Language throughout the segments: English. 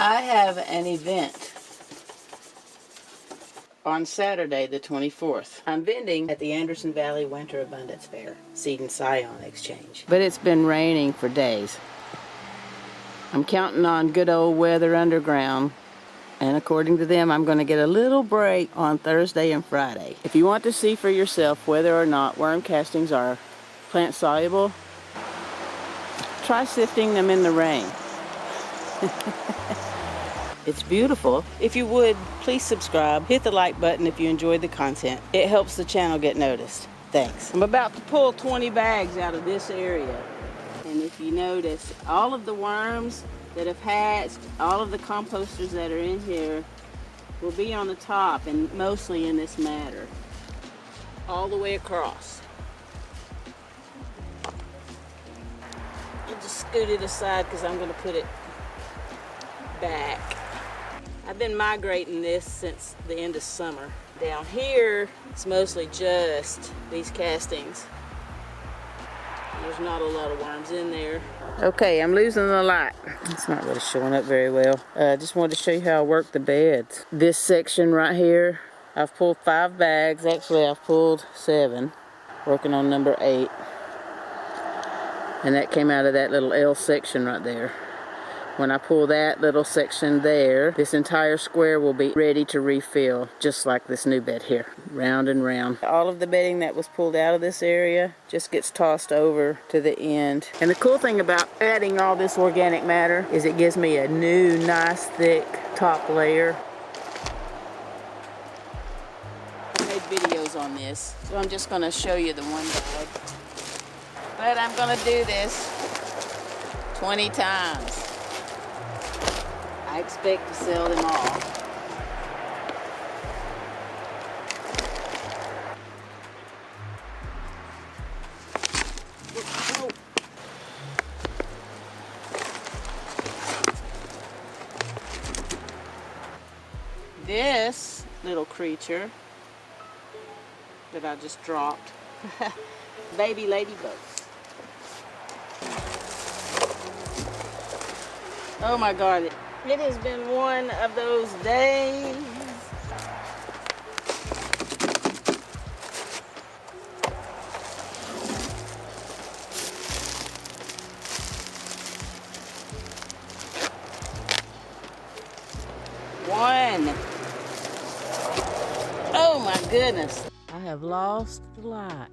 I have an event on Saturday the 24th. I'm vending at the Anderson Valley Winter Abundance Fair, Seed and Scion Exchange. But it's been raining for days. I'm counting on good old weather underground, and according to them, I'm going to get a little break on Thursday and Friday. If you want to see for yourself whether or not worm castings are plant soluble, try sifting them in the rain. It's beautiful. If you would, please subscribe. Hit the like button if you enjoyed the content. It helps the channel get noticed. Thanks. I'm about to pull 20 bags out of this area. And if you notice, all of the worms that have hatched, all of the composters that are in here will be on the top and mostly in this matter. All the way across. I'll just scoot it aside because I'm going to put it back. I've been migrating this since the end of summer. Down here, it's mostly just these castings. There's not a lot of worms in there. Okay, I'm losing the light. It's not really showing up very well. I just wanted to show you how I work the beds. This section right here, I've pulled 5 bags. Actually, I've pulled 7. Working on number 8. And that came out of that little L section right there. When I pull that little section there, this entire square will be ready to refill, just like this new bed here, round and round. All of the bedding that was pulled out of this area just gets tossed over to the end. And the cool thing about adding all this organic matter is it gives me a new, nice, thick top layer. I made videos on this, so I'm just going to show you the one bag. But I'm going to do this 20 times. I expect to sell them all. Oh. This little creature that I just dropped, baby ladybugs. Oh my God. It has been one of those days. One. Oh my goodness. I have lost the light.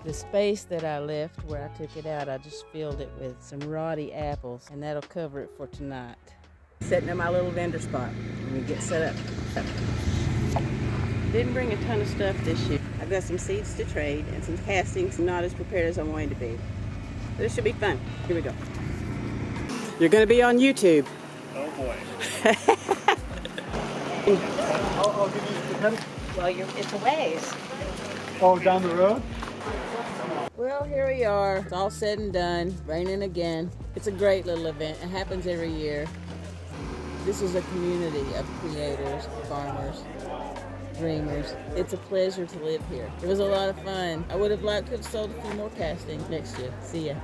The space that I left where I took it out, I just filled it with some rotty apples, and that'll cover it for tonight. Setting in my little vendor spot. Let me get set up. Didn't bring a ton of stuff this year. I've got some seeds to trade and some castings. I'm not as prepared as I wanted to be. But it should be fun. Here we go. You're going to be on YouTube. Oh boy. I'll give you the pen. Well, it's a ways. Oh, down the road? Well, here we are. It's all said and done. Raining again. It's a great little event. It happens every year. This is a community of creators, farmers, dreamers. It's a pleasure to live here. It was a lot of fun. I would have liked to have sold a few more castings next year. See ya.